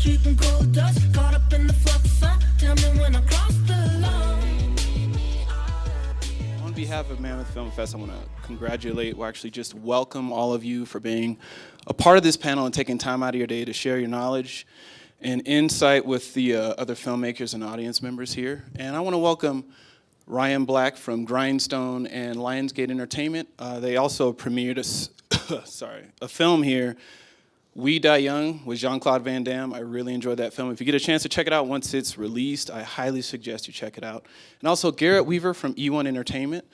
keeping gold dust, caught up in the flux. Tell me when I cross the line. On behalf of Mammoth Film Fest, I want to congratulate, or actually just welcome all of you for being a part of this panel and taking time out of your day to share your knowledge and insight with the other filmmakers and audience members here. And I want to welcome Ryan Black from Grindstone and Lionsgate Entertainment. They also premiered a film here, We Die Young, with Jean-Claude Van Damme. I really enjoyed that film. If you get a chance to check it out once it's released, I highly suggest you check it out. And also Garrett Weaver from E1 Entertainment,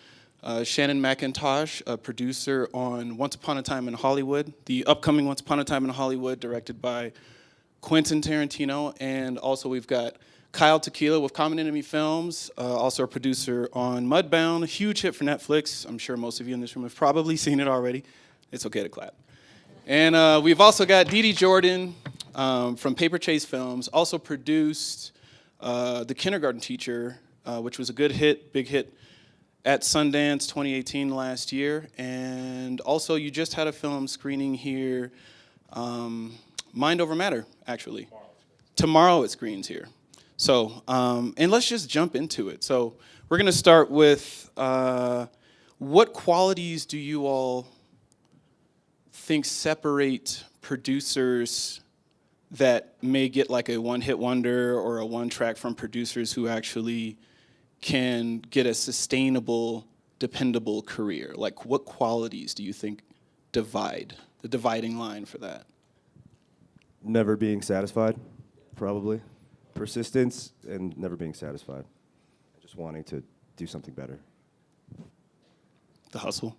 Shannon McIntosh, a producer on Once Upon a Time in Hollywood, the upcoming Once Upon a Time in Hollywood, directed by Quentin Tarantino. And also we've got Kyle Tequila with Common Enemy Films, also a producer on Mudbound, a huge hit for Netflix. I'm sure most of you in this room have probably seen it already. It's okay to clap. And we've also got Dee Dee Jordan from Paper Chase Films, also produced The Kindergarten Teacher, which was a good hit, big hit at Sundance 2018 last year. And also you just had a film screening here, Mind Over Matter, actually. Tomorrow it screens here. So, and let's just jump into it. So we're gonna start with what qualities do you all think separate producers that may get like a one-hit wonder or a one track from producers who actually can get a sustainable, dependable career? Like what qualities do you think divide, the dividing line for that? Never being satisfied, probably. Persistence and never being satisfied. Just wanting to do something better. The hustle.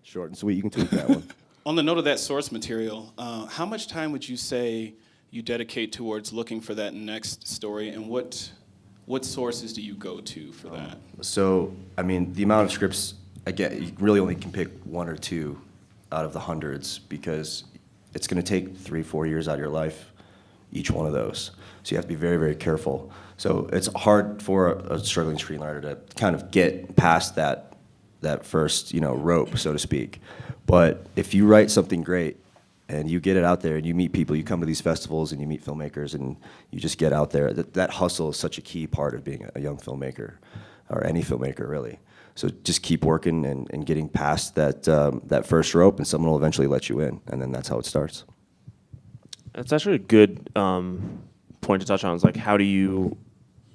Short and sweet, you can tweet that one. On the note of that source material, how much time would you say you dedicate towards looking for that next story, and what sources do you go to for that? So, I mean, the amount of scripts I get, you really only can pick one or two out of the hundreds because it's going to take 3-4 years out of your life, each one of those. So you have to be very, very careful. So it's hard for a struggling screenwriter to kind of get past that first, rope, so to speak. But if you write something great and you get it out there and you meet people, you come to these festivals and you meet filmmakers and you just get out there, that hustle is such a key part of being a young filmmaker, or any filmmaker really. So just keep working and getting past that first rope, and someone will eventually let you in, and then that's how it starts. That's actually a good point to touch on. Is like, how do you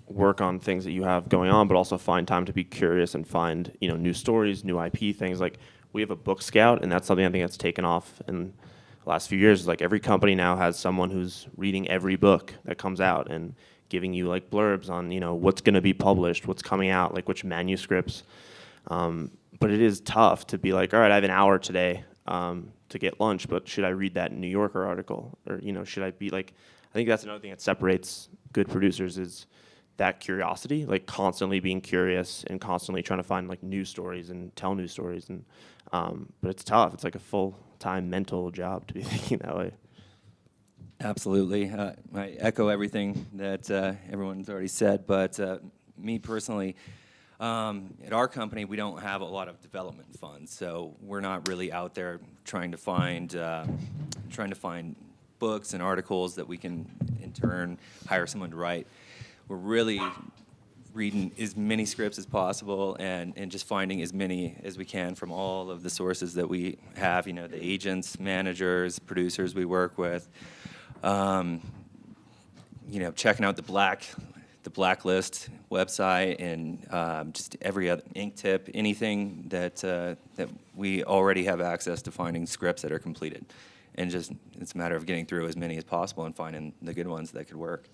work on things that you have going on, but also find time to be curious and find new stories, new IP things. Like we have a book scout, and that's something I think that's taken off in the last few years. Like every company now has someone who's reading every book that comes out and giving you like blurbs on what's going to be published, what's coming out, like which manuscripts. But it is tough to be like, all right, I have an hour today to get lunch, but should I read that New Yorker article, or should I be like? I think that's another thing that separates good producers is that curiosity, like constantly being curious and constantly trying to find like new stories and tell new stories. And but it's tough. It's like a full-time mental job to be thinking that way. Absolutely. I echo everything that everyone's already said, but me personally, at our company, we don't have a lot of development funds, so we're not really out there trying to find books and articles that we can, in turn, hire someone to write. We're really reading as many scripts as possible and just finding as many as we can from all of the sources that we have, the agents, managers, producers we work with. Checking out the Blacklist website and just every other ink tip, anything that we already have access to finding scripts that are completed. And just it's a matter of getting through as many as possible and finding the good ones that could work.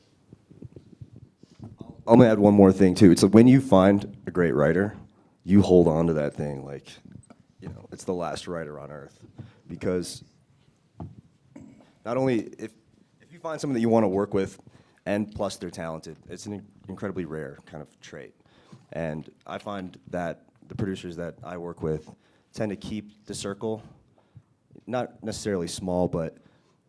I'm gonna add one more thing too. It's like when you find a great writer, you hold on to that thing like, it's the last writer on earth. Because not only if you find someone that you want to work with, and plus they're talented, it's an incredibly rare kind of trait. And I find that the producers that I work with tend to keep the circle, not necessarily small, but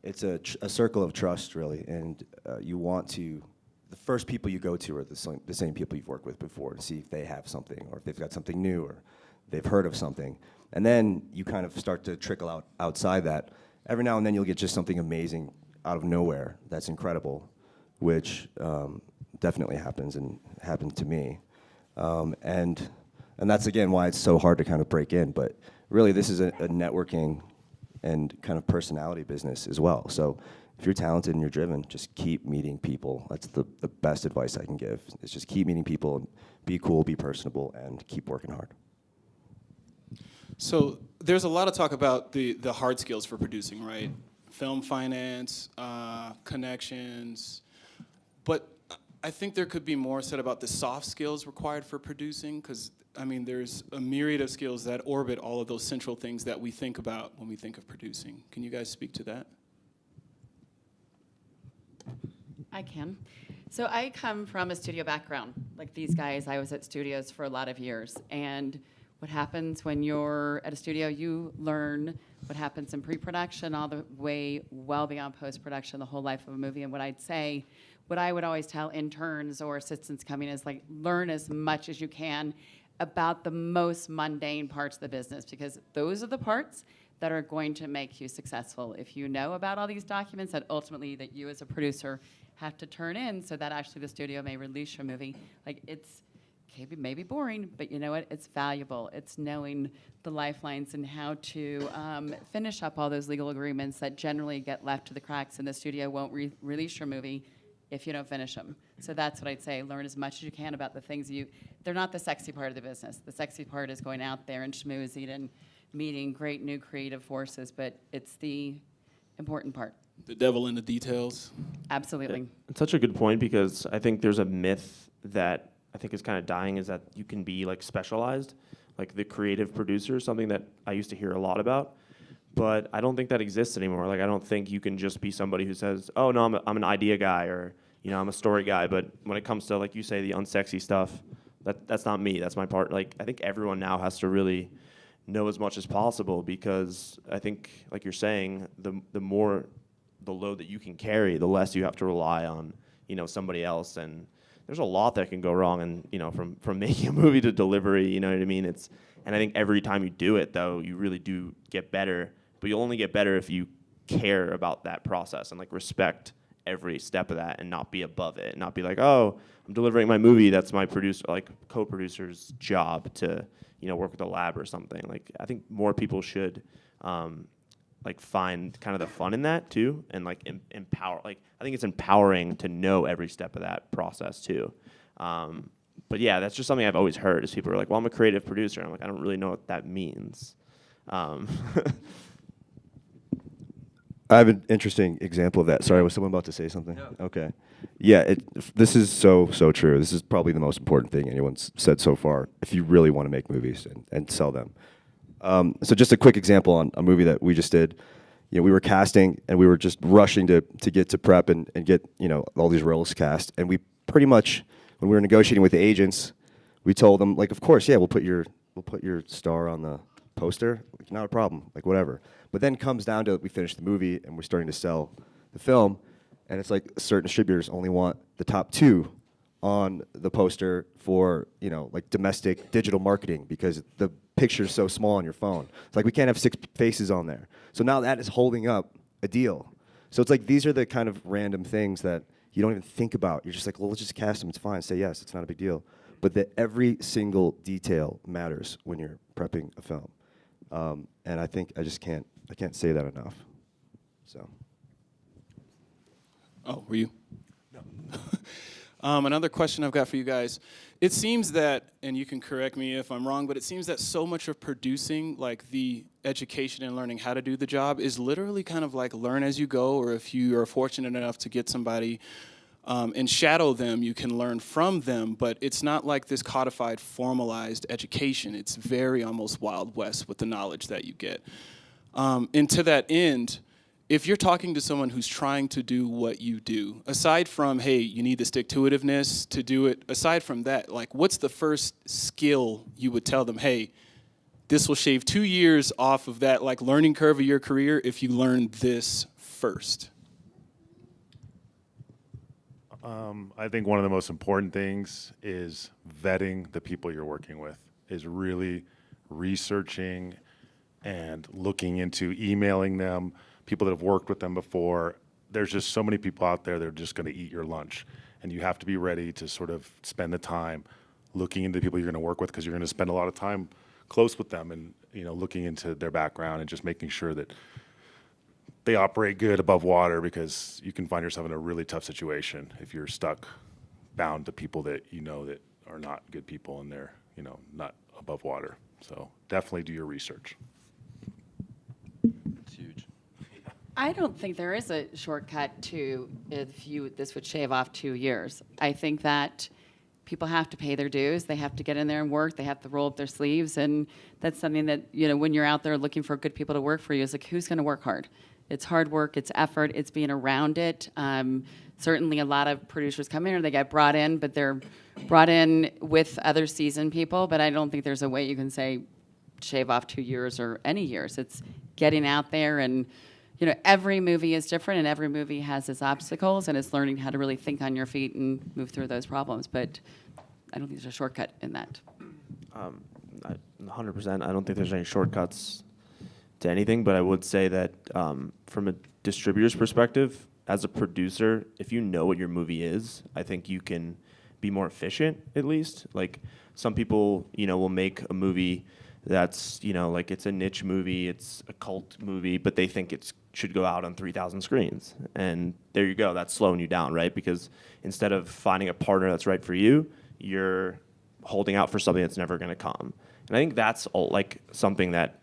it's a circle of trust really. And you want to, the first people you go to are the same people you've worked with before to see if they have something, or if they've got something new, or they've heard of something. And then you kind of start to trickle out outside that. Every now and then you'll get just something amazing out of nowhere that's incredible, which definitely happens and happened to me. And that's, again, why it's so hard to kind of break in. But really, this is a networking and kind of personality business as well. So if you're talented and you're driven, just keep meeting people. That's the best advice I can give, is just keep meeting people, and be cool, be personable, and keep working hard. So there's a lot of talk about the hard skills for producing, right? Film finance, connections, but I think there could be more said about the soft skills required for producing, because I mean, there's a myriad of skills that orbit all of those central things that we think about when we think of producing. Can you guys speak to that? I can. So I come from a studio background. Like these guys, I was at studios for a lot of years. And what happens when you're at a studio, you learn what happens in pre-production all the way well beyond post-production, the whole life of a movie. And what I would always tell interns or assistants coming is, like, learn as much as you can about the most mundane parts of the business, because those are the parts that are going to make you successful. If you know about all these documents that ultimately that you as a producer have to turn in so that actually the studio may release your movie, like, it's maybe boring, but you know what? It's valuable. It's knowing the lifelines and how to finish up all those legal agreements that generally get left to the cracks, and the studio won't release your movie if you don't finish them. So that's what I'd say. Learn as much as you can about the things they're not the sexy part of the business. The sexy part is going out there and schmoozing and meeting great new creative forces, but it's the important part. The devil in the details. Absolutely. It's such a good point, because I think there's a myth that I think is kind of dying, is that you can be like specialized, like the creative producer, something that I used to hear a lot about. But I don't think that exists anymore. Like, I don't think you can just be somebody who says, oh, no, I'm an idea guy, or, you know, I'm a story guy. But when it comes to, like you say, the unsexy stuff, that's not me. That's my part. Like, I think everyone now has to really know as much as possible, because I think, like you're saying, the more the load that you can carry, the less you have to rely on, you know, somebody else. And there's a lot that can go wrong, and, you know, from making a movie to delivery, you know what I mean? And I think every time you do it, though, you really do get better. But you'll only get better if you care about that process and, like, respect every step of that, and not be above it, not be like, oh, I'm delivering my movie, that's my producer, like, co-producer's job to, you know, work with a lab or something. Like, I think more people should like find kind of the fun in that too, and like empower. Like, I think it's empowering to know every step of that process too. But yeah, that's just something I've always heard, is people are like, well, I'm a creative producer. And I'm like, I don't really know what that means. I have an interesting example of that. Sorry, was someone about to say something? No. Okay. Yeah, this is so true. This is probably the most important thing anyone's said so far, if you really want to make movies and sell them. So just a quick example on a movie that we just did. You know, we were casting, and we were just rushing to get to prep and get, you know, all these roles cast. And we pretty much, when we were negotiating with the agents, we told them, like, of course, yeah, we'll put your star on the poster, like, not a problem, like, whatever. But then comes down to, we finish the movie and we're starting to sell the film, and it's like certain distributors only want the top 2 on the poster for, you know, like, domestic digital marketing, because the picture's so small on your phone. It's like, we can't have 6 faces on there. So now that is holding up a deal. So it's like, these are the kind of random things that you don't even think about. You're just like, well, let's just cast them, it's fine, say yes, it's not a big deal. But that every single detail matters when you're prepping a film. And I think I can't say that enough. So. Oh, were you? No. Another question I've got for you guys. It seems that, and you can correct me if I'm wrong, but it seems that so much of producing, like the education and learning how to do the job, is literally kind of like learn as you go, or if you are fortunate enough to get somebody and shadow them, you can learn from them, but it's not like this codified, formalized education. It's very almost Wild West with the knowledge that you get. And to that end, if you're talking to someone who's trying to do what you do, aside from, hey, you need the stick-to-itiveness to do it, aside from that, like, what's the first skill you would tell them, hey, this will shave 2 years off of that, like, learning curve of your career if you learn this first? I think one of the most important things is vetting the people you're working with, is really researching and looking into emailing them, people that have worked with them before, there's just so many people out there that are just going to eat your lunch, and you have to be ready to sort of spend the time looking into the people you're going to work with, because you're going to spend a lot of time close with them, and looking into their background and just making sure that they operate good above water, because you can find yourself in a really tough situation if you're stuck bound to people that that are not good people and they're not above water. So definitely do your research. It's huge. I don't think there is a shortcut to this would shave off 2 years. I think that people have to pay their dues. They have to get in there and work. They have to roll up their sleeves. And that's something that, when you're out there looking for good people to work for you, it's like, who's going to work hard? It's hard work, it's effort, it's being around it. Certainly a lot of producers come in or they get brought in, but they're brought in with other seasoned people. But I don't think there's a way you can say shave off 2 years or any years. It's getting out there, and every movie is different and every movie has its obstacles, and it's learning how to really think on your feet and move through those problems. But I don't think there's a shortcut in that. 100%. I don't think there's any shortcuts to anything, but I would say that from a distributor's perspective, as a producer, if you know what your movie is, I think you can be more efficient, at least. Like, some people, will make a movie that's, like, it's a niche movie, it's a cult movie, but they think it should go out on 3,000 screens. And there you go, that's slowing you down, right? Because instead of finding a partner that's right for you, you're holding out for something that's never going to come. And I think that's like something that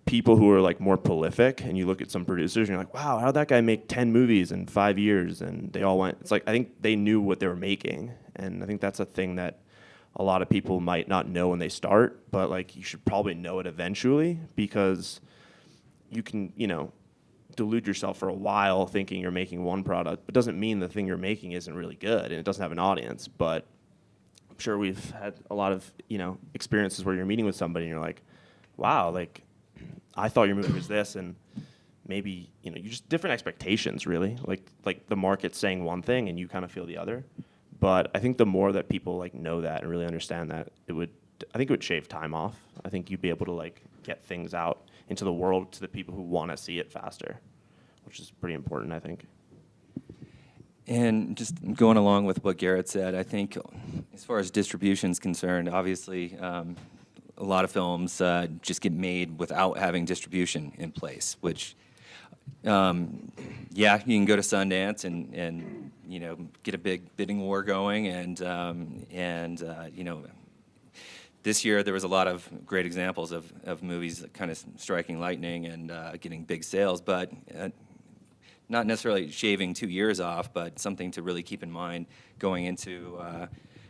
people who are like more prolific, and you look at some producers and you're like, wow, how did that guy make 10 movies in 5 years? And they all went, it's like, I think they knew what they were making. And I think that's a thing that a lot of people might not know when they start, but like, you should probably know it eventually, because you can, delude yourself for a while thinking you're making one product, but doesn't mean the thing you're making isn't really good and it doesn't have an audience. But I'm sure we've had a lot of, experiences where you're meeting with somebody and you're like, wow, like, I thought your movie was this, and maybe, you just different expectations, really. Like the market's saying one thing and you kind of feel the other. But I think the more that people like know that and really understand that, I think it would shave time off. I think you'd be able to like get things out into the world to the people who want to see it faster, which is pretty important, I think. And just going along with what Garrett said, I think as far as distribution is concerned, obviously a lot of films just get made without having distribution in place, which, you can go to Sundance and get a big bidding war going, and this year there was a lot of great examples of movies kind of striking lightning and getting big sales, but not necessarily shaving 2 years off, but something to really keep in mind going into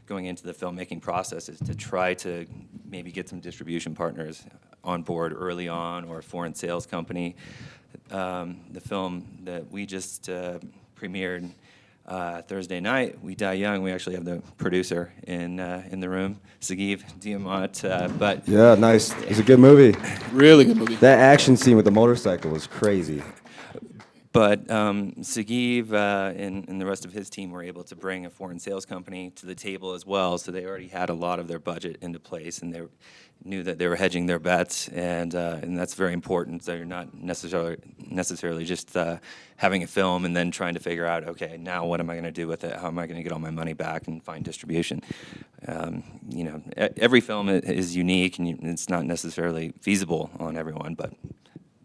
the filmmaking process is to try to maybe get some distribution partners on board early on, or a foreign sales company. The film that we just premiered Thursday night, We Die Young, we actually have the producer in the room, Sagiv Diamant. But Yeah, nice. It's a good movie. Really good movie. That action scene with the motorcycle was crazy. But Sagiv and the rest of his team were able to bring a foreign sales company to the table as well, so they already had a lot of their budget into place, and they knew that they were hedging their bets, and that's very important. So you're not necessarily just having a film and then trying to figure out, okay, now what am I going to do with it? How am I going to get all my money back and find distribution? Every film is unique, and it's not necessarily feasible on everyone, but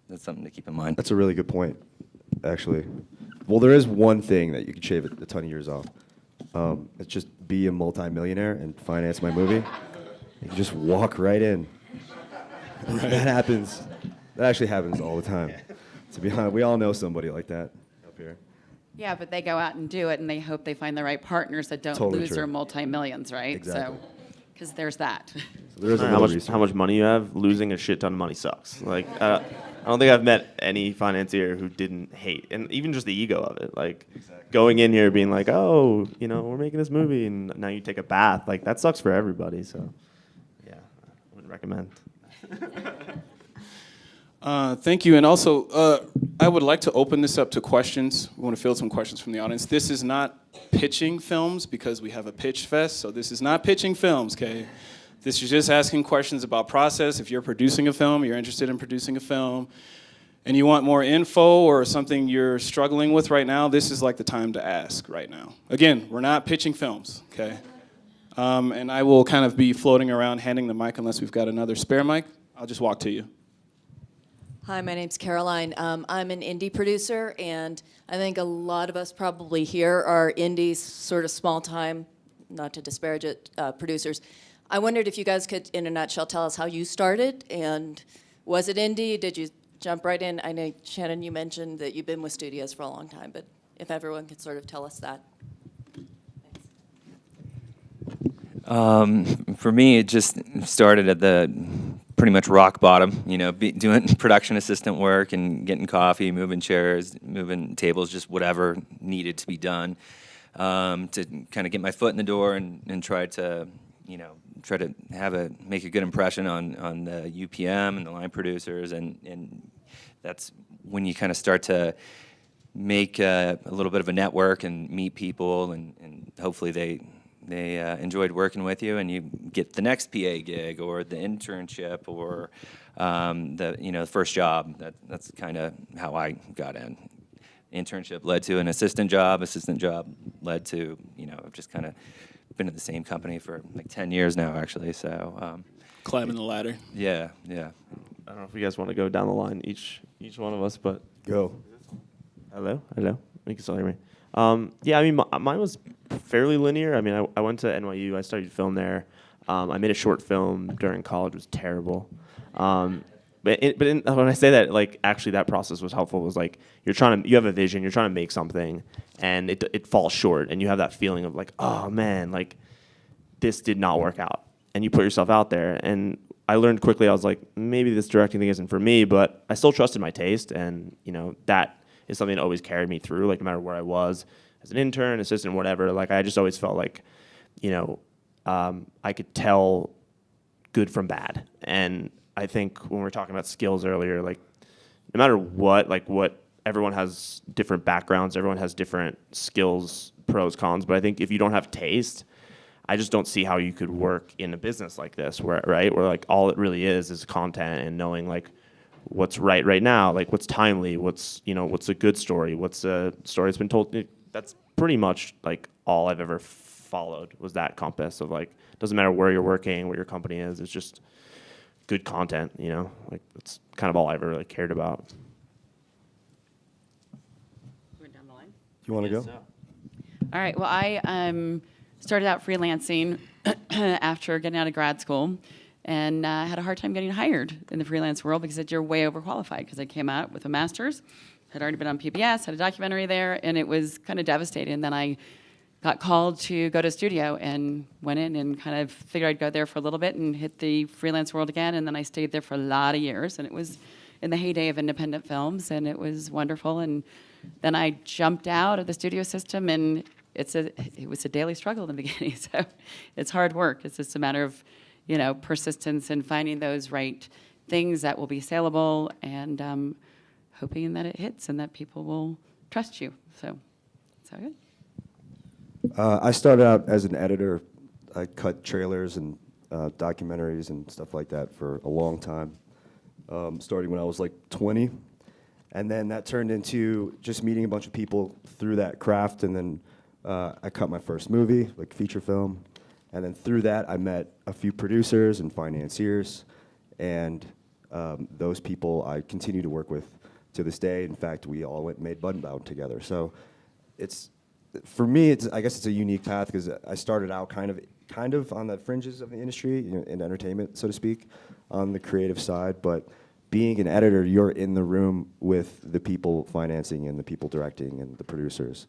that's something to keep in mind. That's a really good point, actually. Well, there is one thing that you can shave a ton of years off. It's just be a multi-millionaire and finance my movie. You can just walk right in. That happens. That actually happens all the time. To be honest, we all know somebody like that up here. Yeah, but they go out and do it, and they hope they find the right partners that don't Totally lose true. their multi-millions, right? Exactly. So, because there's that. So there is a How little much, research. how much money you have, losing a shit ton of money sucks. Like, I don't think I've met any financier who didn't hate, and even just the ego of it. Like, going in here being like, oh, we're making this movie, and now you take a bath. Like, that sucks for everybody. So, yeah, I wouldn't recommend. Thank you. And also, I would like to open this up to questions. We want to field some questions from the audience. This is not pitching films, because we have a pitch fest. So this is not pitching films, okay? This is just asking questions about process. If you're producing a film, you're interested in producing a film, and you want more info or something you're struggling with right now, this is like the time to ask right now. Again, we're not pitching films, okay? And I will kind of be floating around handing the mic unless we've got another spare mic. I'll just walk to you. Hi, my name's Caroline. I'm an indie producer, and I think a lot of us probably here are indies, sort of small-time, not to disparage it, producers. I wondered if you guys could, in a nutshell, tell us how you started, and was it indie? Did you jump right in? I know, Shannon, you mentioned that you've been with studios for a long time, but if everyone could sort of tell us that. For me, it just started at the pretty much rock bottom, you know, doing production assistant work and getting coffee, moving chairs, moving tables, just whatever needed to be done to kind of get my foot in the door and try to, you know, make a good impression on the UPM and the line producers, and that's when you kind of start to make a little bit of a network and meet people, and hopefully they enjoyed working with you, and you get the next PA gig or the internship or the first job. That's kind of how I got in. Internship led to an assistant job led to, I've just kind of been at the same company for like 10 years now, actually. So Climbing the ladder. yeah. I don't know if you guys want to go down the line, each one of us, but Go. hello, you can still hear me. Yeah, I mean, mine was fairly linear. I mean, I went to NYU. I studied film there. I made a short film during college. It was terrible. But when I say that, like, actually that process was helpful. It was like you have a vision, you're trying to make something, and it falls short, and you have that feeling of like, oh man, like this did not work out, and you put yourself out there. And I learned quickly. I was like, maybe this directing thing isn't for me, but I still trusted my taste, and that is something that always carried me through, like no matter where I was, as an intern, assistant, whatever. Like I just always felt like, I could tell good from bad. And I think when we were talking about skills earlier, like no matter what everyone has different backgrounds, everyone has different skills, pros, cons. But I think if you don't have taste, I just don't see how you could work in a business like this, where like all it really is content and knowing like what's right now, like what's timely, what's a good story, what's a story that's been told. That's pretty much like all I've ever followed, was that compass of like, doesn't matter where you're working, what your company is, it's just good content, like that's kind of all I ever really cared about. Going down the line. You want to go? All right. Well, I started out freelancing after getting out of grad school, and had a hard time getting hired in the freelance world because you're way overqualified. Because I came out with a master's, had already been on PBS, had a documentary there, and it was kind of devastating. And then I got called to go to a studio and went in and kind of figured I'd go there for a little bit and hit the freelance world again. And then I stayed there for a lot of years, and it was in the heyday of independent films, and it was wonderful. And then I jumped out of the studio system, and it was a daily struggle in the beginning. So it's hard work. It's just a matter of persistence and finding those right things that will be saleable, and hoping that it hits and that people will trust you. So good. I started out as an editor. I cut trailers and documentaries and stuff like that for a long time, starting when I was like 20. And then that turned into just meeting a bunch of people through that craft. And then I cut my first movie, like feature film. And then through that, I met a few producers and financiers. And those people I continue to work with to this day. In fact, we all went and made Budbound together. So for me, I guess it's a unique path because I started out kind of on the fringes of the industry, in entertainment, so to speak, on the creative side. But being an editor, you're in the room with the people financing and the people directing and the producers.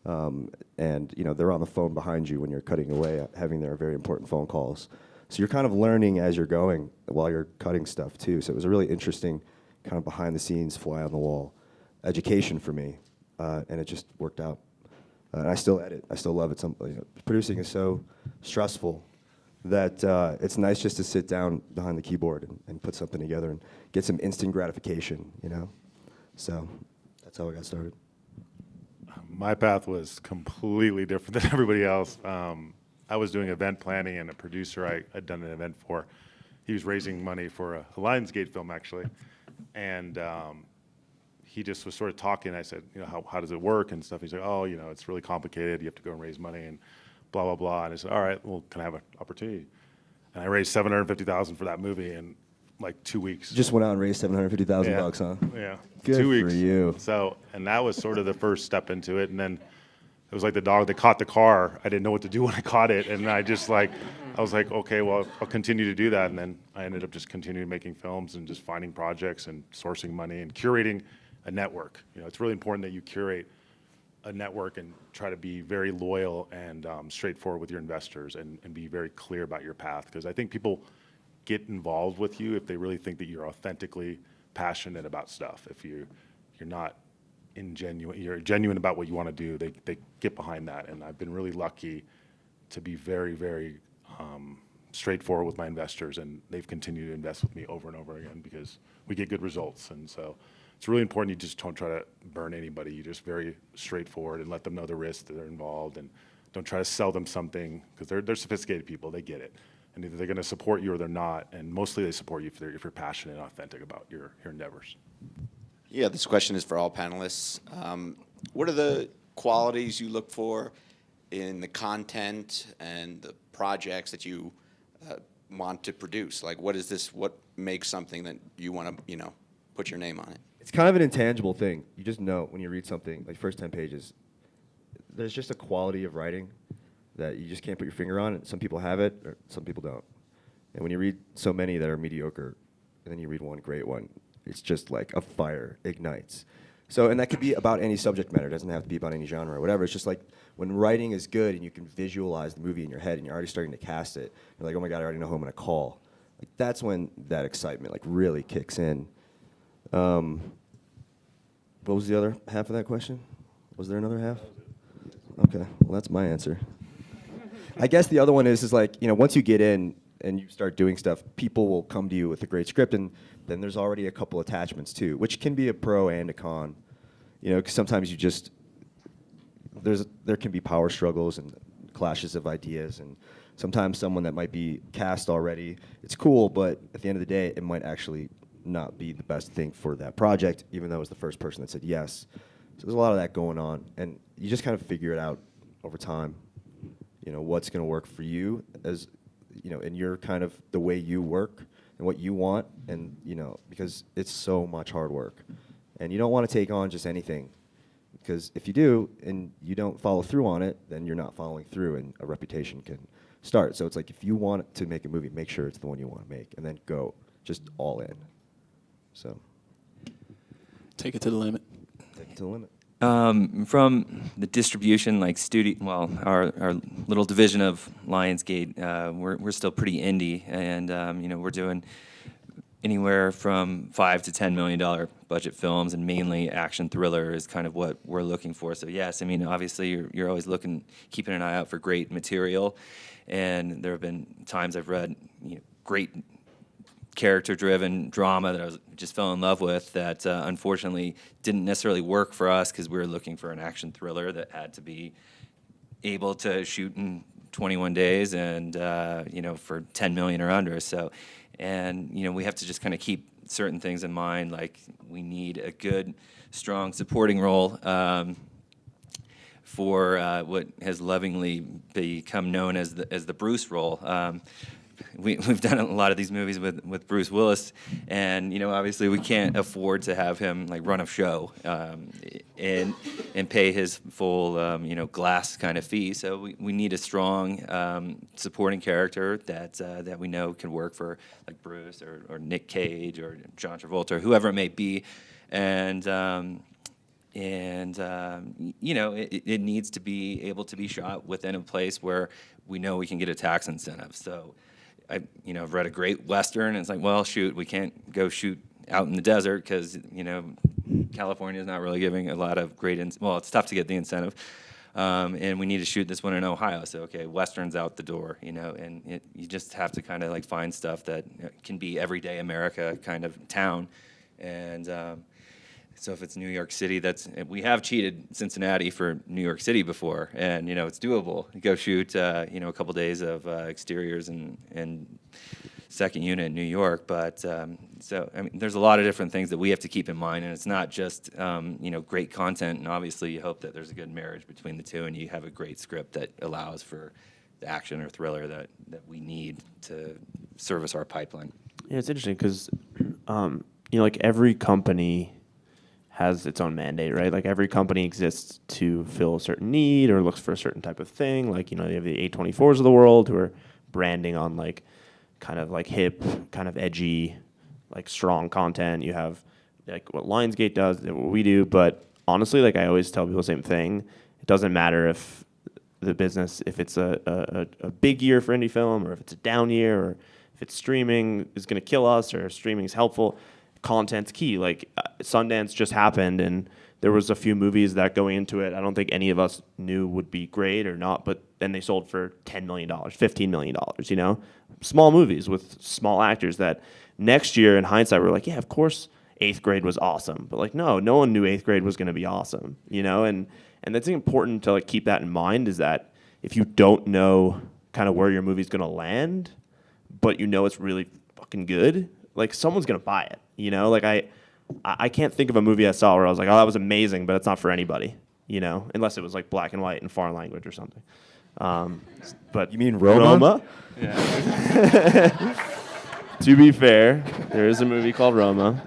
And they're on the phone behind you when you're cutting away, having their very important phone calls. So you're kind of learning as you're going while you're cutting stuff too. So it was a really interesting kind of behind the scenes, fly on the wall education for me, and it just worked out. And I still edit. I still love it. Producing is so stressful that it's nice just to sit down behind the keyboard and put something together and get some instant gratification, So that's how I got started. My path was completely different than everybody else. I was doing event planning, and a producer I had done an event for, he was raising money for a Lionsgate film, actually. And he just was sort of talking. I said, you know, how does it work and stuff. He's like, oh, you know, it's really complicated. You have to go and raise money and blah, blah, blah. And I said, all right, well, can I have an opportunity? And I raised $750,000 for that movie in like 2 weeks. Just went out and raised $750,000, huh? Yeah. Good 2 for weeks. you. So, and that was sort of the first step into it. And then it was like the dog that caught the car. I didn't know what to do when I caught it. And I just like, I was like, okay, well, I'll continue to do that. And then I ended up just continuing making films and just finding projects and sourcing money and curating a network. You know, it's really important that you curate a network and try to be very loyal and straightforward with your investors and be very clear about your path. Because I think people get involved with you if they really think that you're authentically passionate about stuff. If you're not you're genuine about what you want to do, they get behind that. And I've been really lucky to be very, very straightforward with my investors, and they've continued to invest with me over and over again because we get good results. And so it's really important you just don't try to burn anybody. You just very straightforward and let them know the risks that are involved, and don't try to sell them something because they're sophisticated people. They get it. And either they're going to support you or they're not. And mostly they support you if you're passionate and authentic about your endeavors. Yeah, this question is for all panelists. What are the qualities you look for in the content and the projects that you want to produce? Like, what makes something that you want to, put your name on it? It's kind of an intangible thing. You just know when you read something, like first 10 pages, there's just a quality of writing that you just can't put your finger on. And some people have it, or some people don't. And when you read so many that are mediocre, and then you read one great one, it's just like a fire ignites. So, and that could be about any subject matter. It doesn't have to be about any genre or whatever. It's just like when writing is good and you can visualize the movie in your head and you're already starting to cast it, you're like, oh my God, I already know who I'm going to call. Like, that's when that excitement like really kicks in. What was the other half of that question? Was there another half? Okay, well, that's my answer. I guess the other one is like, once you get in and you start doing stuff, people will come to you with a great script, and then there's already a couple attachments too, which can be a pro and a con. Because sometimes there can be power struggles and clashes of ideas, and sometimes someone that might be cast already, it's cool, but at the end of the day, it might actually not be the best thing for that project, even though it was the first person that said yes. So there's a lot of that going on, and you just kind of figure it out over time. What's going to work for you as, in your kind of the way you work and what you want, and, because it's so much hard work. And you don't want to take on just anything, because if you do and you don't follow through on it, then you're not following through, and a reputation can start. So it's like, if you want to make a movie, make sure it's the one you want to make, and then go just all in. So Take it to the limit. take it to the limit. From the distribution, like our little division of Lionsgate, we're still pretty indie, and we're doing anywhere from $5 to $10 million budget films, and mainly action thriller is kind of what we're looking for. So yes, obviously you're always keeping an eye out for great material, and there have been times I've read great character-driven drama that I just fell in love with that unfortunately didn't necessarily work for us because we were looking for an action thriller that had to be able to shoot in 21 days and for 10 million or under. So, and we have to just kind of keep certain things in mind, like we need a good, strong supporting role for what has lovingly become known as the Bruce role. We've done a lot of these movies with Bruce Willis, and obviously we can't afford to have him like run a show and pay his full glass kind of fee. So we need a strong supporting character that we know can work for like Bruce or Nick Cage or John Travolta or whoever it may be, and it needs to be able to be shot within a place where we know we can get a tax incentive. So I've read a great Western, and it's like, well, shoot, we can't go shoot out in the desert because, California is not really giving a lot of great, it's tough to get the incentive. And we need to shoot this one in Ohio. So, okay, Western's out the door, and you just have to kind of like find stuff that can be everyday America kind of town. And so if it's New York City, we have cheated Cincinnati for New York City before, and it's doable. You go shoot, a couple days of exteriors and second unit in New York. But so I mean, there's a lot of different things that we have to keep in mind, and it's not just great content. And obviously, you hope that there's a good marriage between the two, and you have a great script that allows for the action or thriller that we need to service our pipeline. Yeah, it's interesting because like every company has its own mandate, right? Like every company exists to fill a certain need or looks for a certain type of thing. Like, you have the A24s of the world who are branding on like kind of like hip, kind of edgy, like strong content. You have like what Lionsgate does, what we do. But honestly, like I always tell people the same thing. It doesn't matter if the business, if it's a big year for indie film or if it's a down year or if it's streaming is going to kill us or streaming is helpful. Content's key. Like Sundance just happened, and there was a few movies that going into it, I don't think any of us knew would be great or not, but then they sold for $10 million, $15 million, Small movies with small actors that next year, in hindsight, we're like, yeah, of course, 8th Grade was awesome. But like, no one knew 8th Grade was going to be awesome, And that's important to like keep that in mind, is that if you don't know kind of where your movie's going to land, but it's really fucking good, like someone's going to buy it. Like I can't think of a movie I saw where I was like, oh, that was amazing, but it's not for anybody, unless it was like black and white in foreign language or something. But You mean Roma? Yeah. To be fair, there is a movie called Roma.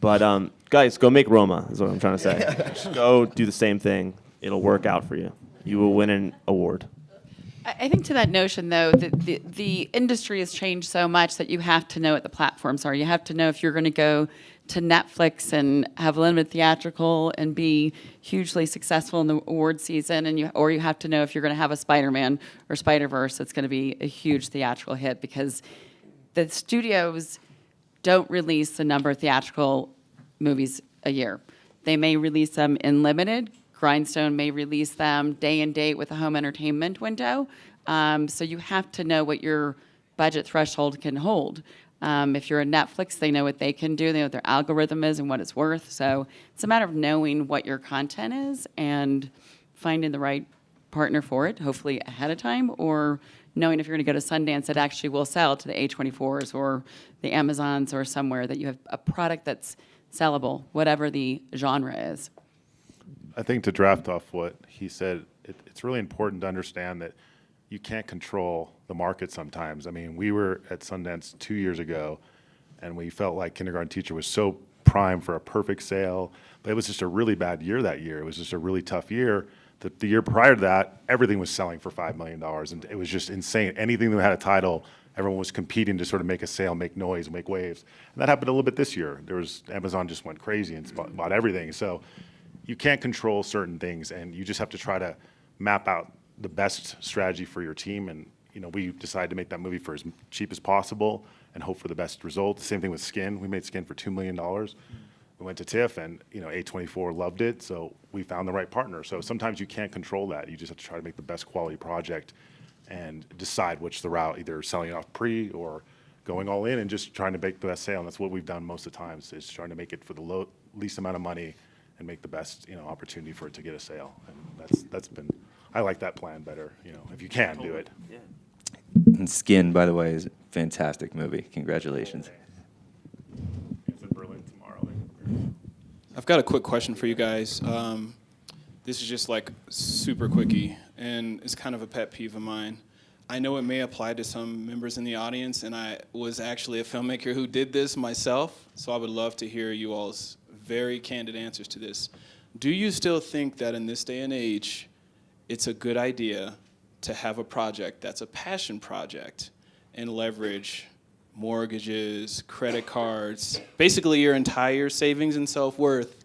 But guys, go make Roma is what I'm trying to say. Just go do the same thing. It'll work out for you. You will win an award. I think to that notion, though, the industry has changed so much that you have to know what the platforms are. You have to know if you're going to go to Netflix and have limited theatrical and be hugely successful in the award season, or you have to know if you're going to have a Spider-Man or Spider-Verse that's going to be a huge theatrical hit, because the studios don't release a number of theatrical movies a year. They may release them in limited. Grindstone may release them day and date with a home entertainment window. So you have to know what your budget threshold can hold. If you're a Netflix, they know what they can do. They know what their algorithm is and what it's worth. So it's a matter of knowing what your content is and finding the right partner for it, hopefully ahead of time, or knowing if you're going to go to Sundance, it actually will sell to the A24s or the Amazons or somewhere, that you have a product that's sellable, whatever the genre is. I think to draft off what he said, it's really important to understand that you can't control the market sometimes. I mean, we were at Sundance 2 years ago, and we felt like Kindergarten Teacher was so primed for a perfect sale, but it was just a really bad year that year. It was just a really tough year. The year prior to that, everything was selling for $5 million, and it was just insane. Anything that had a title, everyone was competing to sort of make a sale, make noise, make waves. And that happened a little bit this year. Amazon just went crazy and bought everything. So you can't control certain things, and you just have to try to map out the best strategy for your team. And we decided to make that movie for as cheap as possible and hope for the best result. Same thing with Skin. We made Skin for $2 million. We went to TIFF, and A24 loved it, so we found the right partner. So sometimes you can't control that. You just have to try to make the best quality project and decide which the route, either selling it off pre or going all in and just trying to make the best sale. And that's what we've done most of the times, is trying to make it for the least amount of money and make the best opportunity for it to get a sale. And that's been, I like that plan better. If you can do it. Yeah. And Skin, by the way, is a fantastic movie. Congratulations. It's in Berlin tomorrow. I've got a quick question for you guys. This is just like super quickie, and it's kind of a pet peeve of mine. I know it may apply to some members in the audience, and I was actually a filmmaker who did this myself, so I would love to hear you all's very candid answers to this. Do you still think that in this day and age, it's a good idea to have a project that's a passion project and leverage mortgages, credit cards, basically your entire savings and self-worth,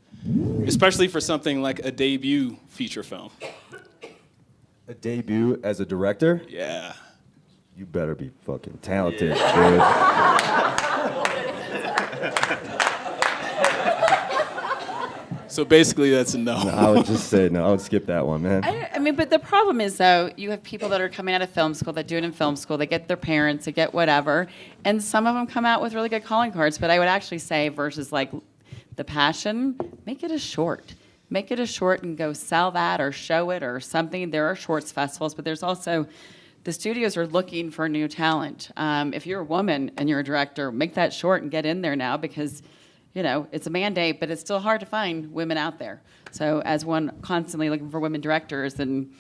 especially for something like a debut feature film? A debut as a director? Yeah. You better be fucking talented, dude. So basically, that's a no. I would just say no. I would skip that one, man. I mean, but the problem is, though, you have people that are coming out of film school, that do it in film school, they get their parents, they get whatever, and some of them come out with really good calling cards. But I would actually say, versus like the passion, make it a short. Make it a short and go sell that or show it or something. There are shorts festivals, but there's also the studios are looking for new talent. If you're a woman and you're a director, make that short and get in there now because, you know, it's a mandate, but it's still hard to find women out there. So as one constantly looking for women directors and,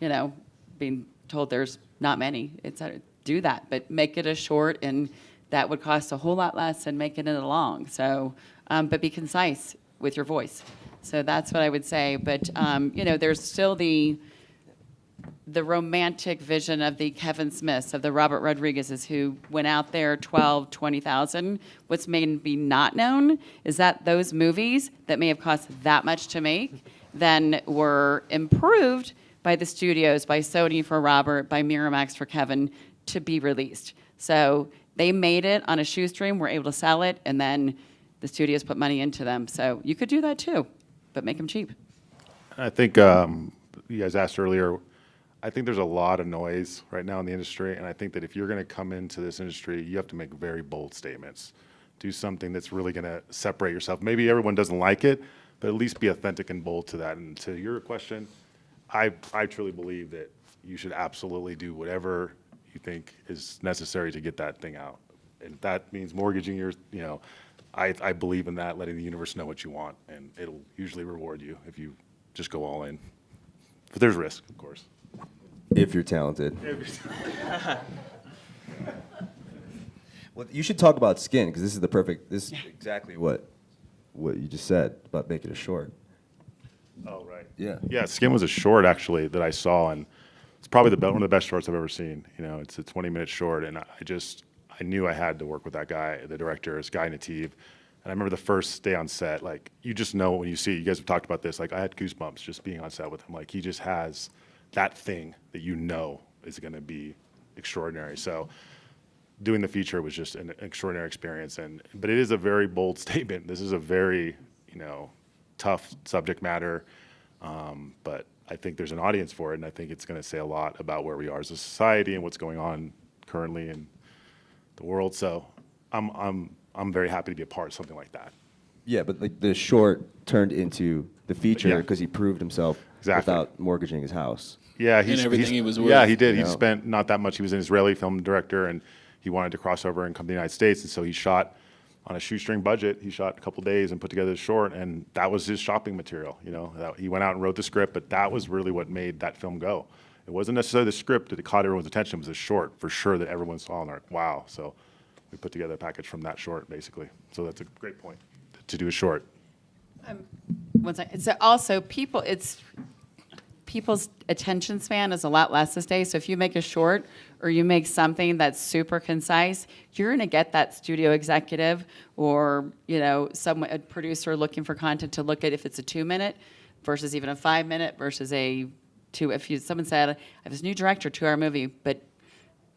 you know, being told there's not many, it's do that, but make it a short, and that would cost a whole lot less than making it a long. So, but be concise with your voice. So that's what I would say. But you know, there's still the romantic vision of the Kevin Smiths, of the Robert Rodriguez's, who went out there 12, 20,000. What's made me not known is that those movies that may have cost that much to make then were improved by the studios, by Sony for Robert, by Miramax for Kevin, to be released. So they made it on a shoestring, were able to sell it, and then the studios put money into them. So you could do that too, but make them cheap. I think you guys asked earlier, I think there's a lot of noise right now in the industry, and I think that if you're going to come into this industry, you have to make very bold statements. Do something that's really going to separate yourself. Maybe everyone doesn't like it, but at least be authentic and bold to that. And to your question, I truly believe that you should absolutely do whatever you think is necessary to get that thing out. And if that means mortgaging your, you know, I believe in that, letting the universe know what you want, and it'll usually reward you if you just go all in. But there's risk, of course. If you're talented. Well, you should talk about skin, because this is exactly what you just said about making it short. Oh, right. Yeah. Yeah, Skin was a short, actually, that I saw, and it's probably one of the best shorts I've ever seen. You know, it's a 20-minute short, and I knew I had to work with that guy, the director, it's Guy Nativ. And I remember the first day on set, like, you just know when you see it. You guys have talked about this. Like, I had goosebumps just being on set with him. Like, he just has that thing that you know is going to be extraordinary. So doing the feature was just an extraordinary experience. But it is a very bold statement. This is a very, you know, tough subject matter. But I think there's an audience for it, and I think it's going to say a lot about where we are as a society and what's going on currently in the world. So I'm very happy to be a part of something like that. Yeah, but like the short turned into the feature because he proved himself without mortgaging his house. Yeah, everything he was worth. Yeah, he did. You He know? spent not that much. He was an Israeli film director, and he wanted to cross over and come to the United States, and so he shot on a shoestring budget. He shot a couple days and put together the short, and that was his shopping material. You know, he went out and wrote the script, but that was really what made that film go. It wasn't necessarily the script that caught everyone's attention. It was the short, for sure, that everyone saw and they're like, wow. So we put together a package from that short, basically. So that's a great point, to do a short. One second. So also people's attention span is a lot less this day. So if you make a short or you make something that's super concise, you're going to get that studio executive or, you know, a producer looking for content to look at if it's a 2-minute versus even a 5-minute versus someone said, I have this new director, 2-hour movie, but,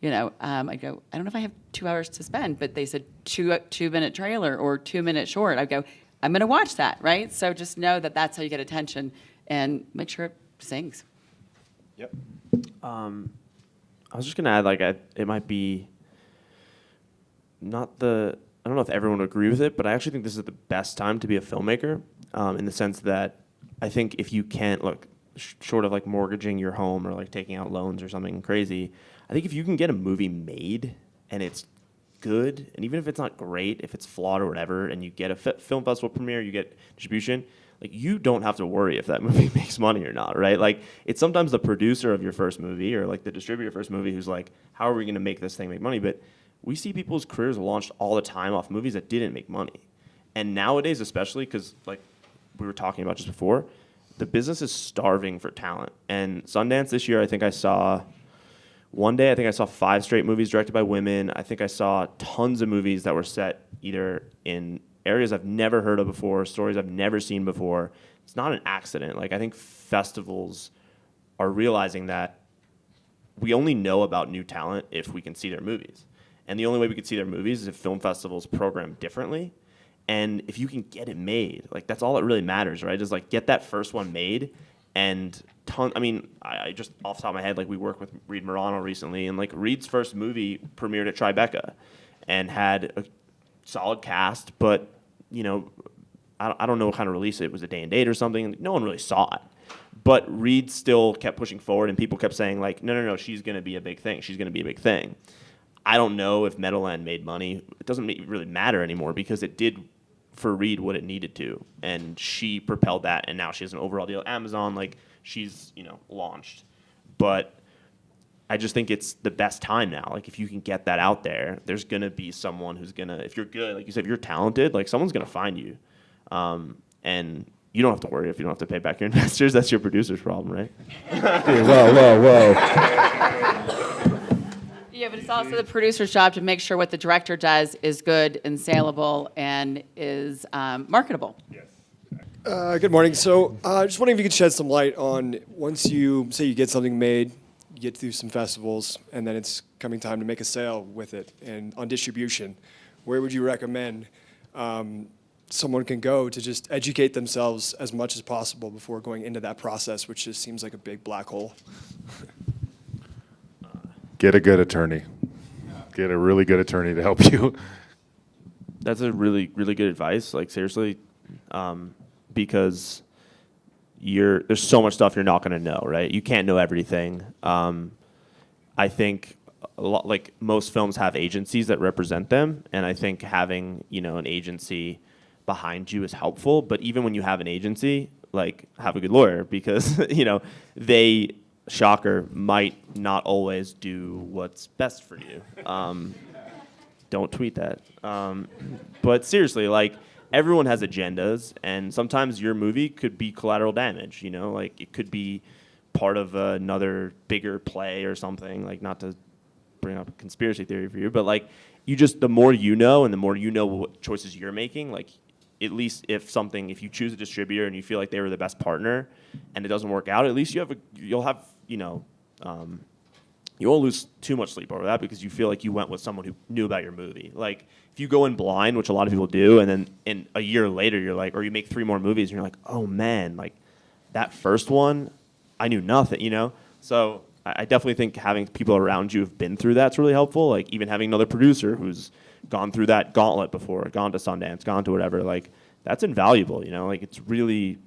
you know, I go, I don't know if I have 2 hours to spend, but they said 2-minute trailer or 2-minute short. I go, I'm going to watch that, right? So just know that that's how you get attention, and make sure it sings. Yep. I was just gonna add, like, it might be not I don't know if everyone would agree with it, but I actually think this is the best time to be a filmmaker, in the sense that I think if you can't look short of like mortgaging your home or like taking out loans or something crazy, I think if you can get a movie made and it's good, and even if it's not great, if it's flawed or whatever, and you get a film festival premiere, you get distribution, like, you don't have to worry if that movie makes money or not, right? Like, it's sometimes the producer of your first movie or like the distributor of your first movie who's like, how are we going to make this thing make money? But we see people's careers launched all the time off movies that didn't make money. And nowadays, especially, because like we were talking about just before, the business is starving for talent. And Sundance this year, I think I saw 5 straight movies directed by women. I think I saw tons of movies that were set either in areas I've never heard of before, stories I've never seen before. It's not an accident. Like, I think festivals are realizing that we only know about new talent if we can see their movies. And the only way we can see their movies is if film festivals program differently. And if you can get it made, like, that's all that really matters, right? Is like, get that first one made. And I just off the top of my head, like, we worked with Reed Morano recently, and like Reed's first movie premiered at Tribeca and had a solid cast, but, you know, I don't know what kind of release it was, a day and date or something. No one really saw it. But Reed still kept pushing forward, and people kept saying, like, no, she's going to be a big thing. She's going to be a big thing. I don't know if Meadowland made money. It doesn't really matter anymore because it did for Reed what it needed to, and she propelled that, and now she has an overall deal at Amazon. Like, she's, launched. But I just think it's the best time now. Like, if you can get that out there, there's going to be someone who's going to, if you're good, like you said, if you're talented, like, someone's going to find you. And you don't have to worry if you don't have to pay back your investors. That's your producer's problem, right? Whoa. Yeah, but it's also the producer's job to make sure what the director does is good and saleable and is marketable. Good morning. So, just wondering if you could shed some light on once you say you get something made, you get through some festivals, and then it's coming time to make a sale with it and on distribution. Where would you recommend someone can go to just educate themselves as much as possible before going into that process, which just seems like a big black hole? Get a good attorney. Get a really good attorney to help you. That's a really, really good advice. Like, seriously, because there's so much stuff you're not going to know, right? You can't know everything. I think a lot, like most films have agencies that represent them, and I think having an agency behind you is helpful. But even when you have an agency, like, have a good lawyer because they, shocker, might not always do what's best for you. Don't tweet that. But seriously, like, everyone has agendas, and sometimes your movie could be collateral damage, like it could be part of another bigger play or something, like, not to bring up a conspiracy theory for you, but like, the more you know and the more you know what choices you're making, like, at least if you choose a distributor and you feel like they were the best partner and it doesn't work out, at least you won't lose too much sleep over that because you feel like you went with someone who knew about your movie. Like, if you go in blind, which a lot of people do, and then a year later you're like, or you make 3 more movies and you're like, oh man, like, that first one, I knew nothing, So I definitely think having people around you who've been through that's really helpful. Like, even having another producer who's gone through that gauntlet before, gone to Sundance, gone to whatever, like, that's invaluable, Like, it's really,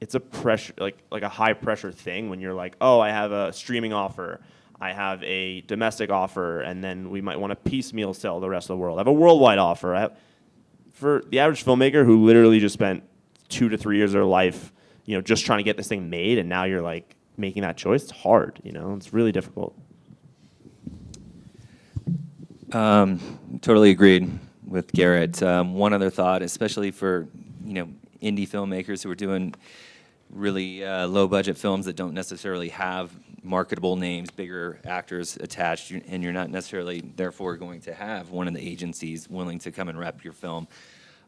it's a pressure, like a high pressure thing when you're like, oh, I have a streaming offer, I have a domestic offer, and then we might want to piecemeal sell the rest of the world. I have a worldwide offer. For the average filmmaker who literally just spent 2 to 3 years of their life, just trying to get this thing made, and now you're like making that choice, it's hard, it's really difficult. Totally agreed with Garrett. One other thought, especially for indie filmmakers who are doing really low-budget films that don't necessarily have marketable names, bigger actors attached, and you're not necessarily, therefore, going to have one of the agencies willing to come and rep your film.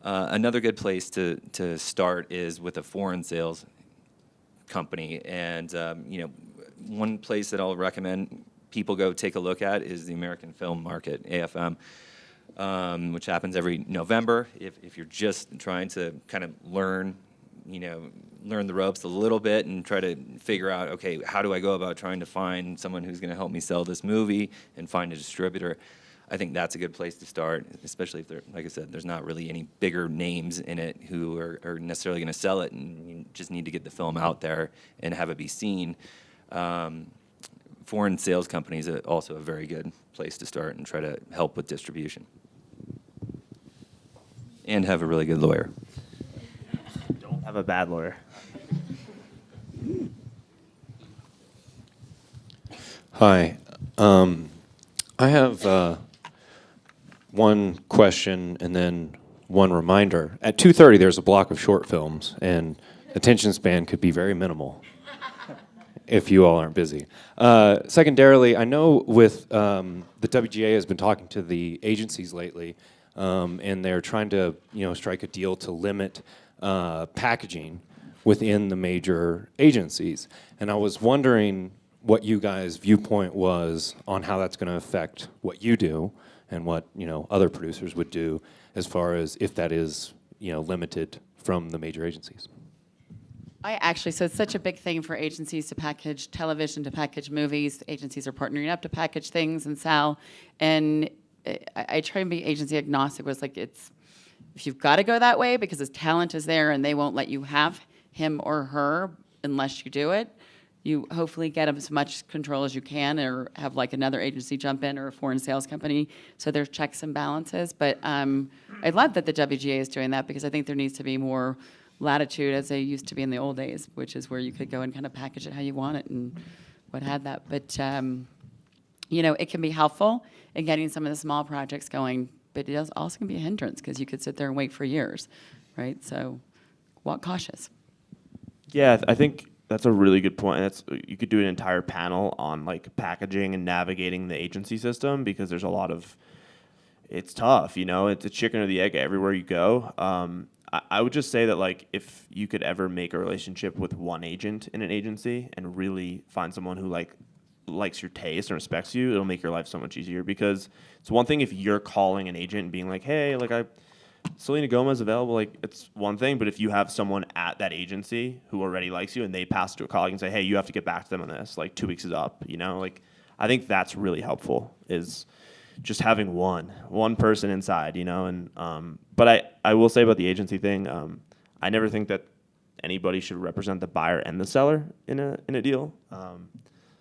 Another good place to start is with a foreign sales company. And one place that I'll recommend people go take a look at is the American Film Market, AFM, which happens every November. If you're just trying to kind of learn the ropes a little bit and try to figure out, okay, how do I go about trying to find someone who's going to help me sell this movie and find a distributor, I think that's a good place to start, especially if, like I said, there's not really any bigger names in it who are necessarily going to sell it, and you just need to get the film out there and have it be seen. Foreign sales companies are also a very good place to start and try to help with distribution. And have a really good lawyer. Don't have a bad lawyer. Hi. I have one question and then one reminder. At 2:30, there's a block of short films, and attention span could be very minimal if you all aren't busy. Secondarily, I know with the WGA has been talking to the agencies lately, and they're trying to strike a deal to limit packaging within the major agencies. And I was wondering what you guys' viewpoint was on how that's going to affect what you do and what other producers would do, as far as if that is limited from the major agencies. So it's such a big thing for agencies to package television, to package movies. Agencies are partnering up to package things and sell. And I try and be agency agnostic. Was like if you've got to go that way because his talent is there and they won't let you have him or her unless you do it, you hopefully get as much control as you can, or have like another agency jump in or a foreign sales company, so there's checks and balances. But I love that the WGA is doing that, because I think there needs to be more latitude, as they used to be in the old days, which is where you could go and kind of package it how you want it and what had that. But you know, it can be helpful in getting some of the small projects going, but it also can be a hindrance, because you could sit there and wait for years, right? So walk cautious. Yeah, I think that's a really good point. You could do an entire panel on like packaging and navigating the agency system, because there's a lot of, it's tough, you know, it's a chicken or the egg everywhere you go. I would just say that, like, if you could ever make a relationship with one agent in an agency and really find someone who likes your taste and respects you, it'll make your life so much easier. Because it's one thing if you're calling an agent and being like, hey, like, Selena Gomez available, like, it's one thing. But if you have someone at that agency who already likes you and they pass it to a colleague and say, hey, you have to get back to them on this, like 2 weeks is up, you know, like, I think that's really helpful, is just having one person inside, you know. And but I will say about the agency thing, I never think that anybody should represent the buyer and the seller in a deal.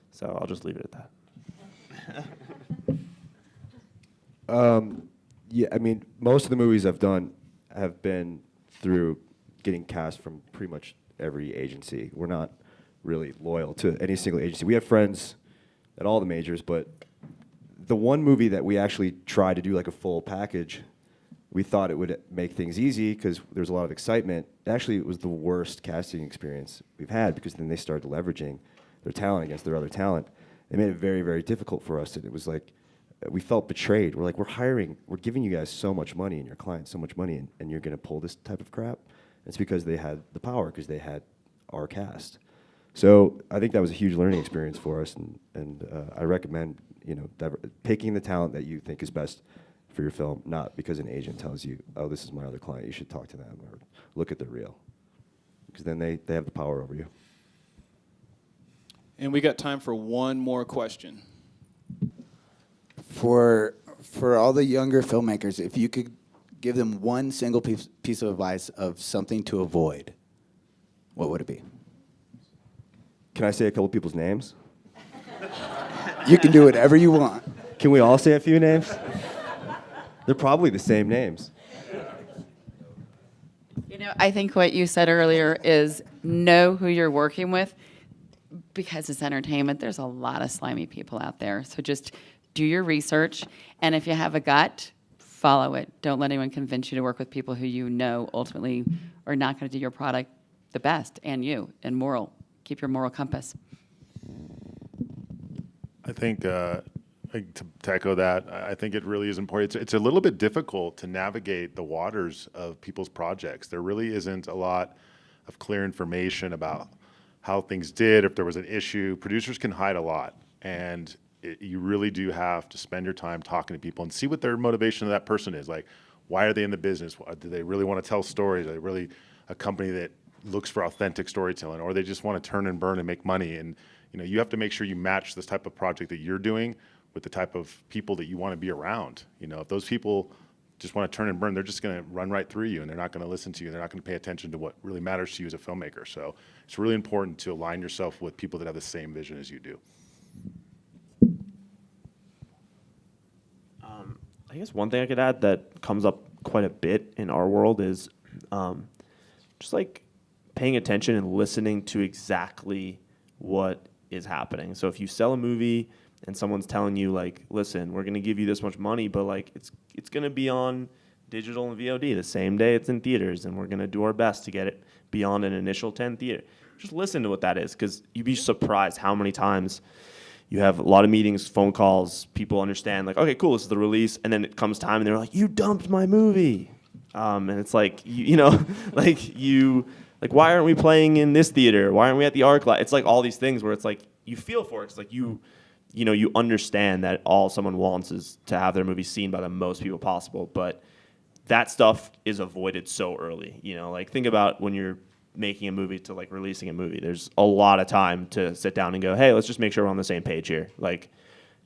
So I'll just leave it at that. Yeah, I mean, most of the movies I've done have been through getting cast from pretty much every agency. We're not really loyal to any single agency. We have friends at all the majors, but the one movie that we actually tried to do like a full package, we thought it would make things easy because there's a lot of excitement. Actually, it was the worst casting experience we've had, because then they started leveraging their talent against their other talent. It made it very, very difficult for us. And it was like, we felt betrayed. We're like, we're giving you guys so much money and your clients so much money, and you're going to pull this type of crap? It's because they had the power, because they had our cast. So I think that was a huge learning experience for us, and I recommend, you know, picking the talent that you think is best for your film, not because an agent tells you, oh, this is my other client, you should talk to them or look at their reel, because then they have the power over you. And we got time for one more question. For all the younger filmmakers, if you could give them one single piece of advice of something to avoid, what would it be? Can I say a couple people's names? You can do whatever you want. Can we all say a few names? They're probably the same names. You know, I think what you said earlier is know who you're working with, because it's entertainment. There's a lot of slimy people out there. So just do your research, and if you have a gut, follow it. Don't let anyone convince you to work with people who you know ultimately are not going to do your product the best, and keep your moral compass. I think to echo that, I think it really is important. It's a little bit difficult to navigate the waters of people's projects. There really isn't a lot of clear information about how things did, if there was an issue. Producers can hide a lot, and you really do have to spend your time talking to people and see what their motivation of that person is. Like, why are they in the business? Do they really want to tell stories? Are they really a company that looks for authentic storytelling, or they just want to turn and burn and make money? And you know, you have to make sure you match this type of project that you're doing with the type of people that you want to be around. You know, if those people just want to turn and burn, they're just going to run right through you, and they're not going to listen to you. They're not going to pay attention to what really matters to you as a filmmaker. So it's really important to align yourself with people that have the same vision as you do. I guess one thing I could add that comes up quite a bit in our world is just like paying attention and listening to exactly what is happening. So if you sell a movie and someone's telling you, like, listen, we're going to give you this much money, but like it's going to be on digital and VOD the same day it's in theaters, and we're going to do our best to get it beyond an initial 10 theater. Just listen to what that is, because you'd be surprised how many times you have a lot of meetings, phone calls, people understand, like, okay, cool, this is the release, and then it comes time, and they're like, you dumped my movie. And it's like, you know, like, why aren't we playing in this theater? Why aren't we at the ArcLight? It's like all these things where it's like, you feel for it. It's like you understand that all someone wants is to have their movie seen by the most people possible, but that stuff is avoided so early. You know, like, think about when you're making a movie to like releasing a movie. There's a lot of time to sit down and go, hey, let's just make sure we're on the same page here. Like,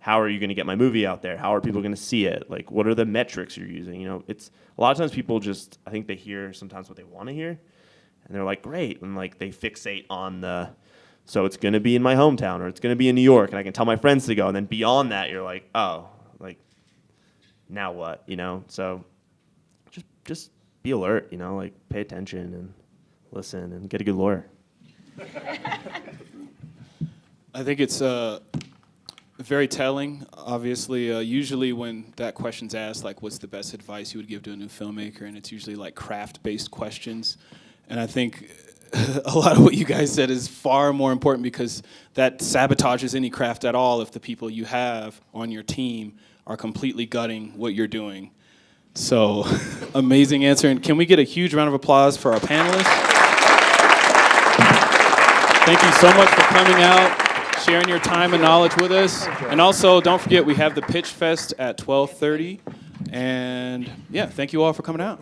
how are you going to get my movie out there? How are people going to see it? Like, what are the metrics you're using? You know, it's a lot of times people just, I think they hear sometimes what they want to hear, and they're like, great, and like they fixate on the, so it's going to be in my hometown or it's going to be in New York, and I can tell my friends to go, and then beyond that, you're like, oh, like, now what? You know, so just be alert. You know, like pay attention and listen and get a good lawyer. I think it's very telling. Obviously, usually when that question's asked, like, what's the best advice you would give to a new filmmaker, and it's usually like craft-based questions. And I think a lot of what you guys said is far more important because that sabotages any craft at all if the people you have on your team are completely gutting what you're doing. So, amazing answer. And can we get a huge round of applause for our panelists? Thank you so much for coming out, sharing your time and knowledge with us. And also, don't forget, we have the Pitch Fest at 12:30. And yeah, thank you all for coming out.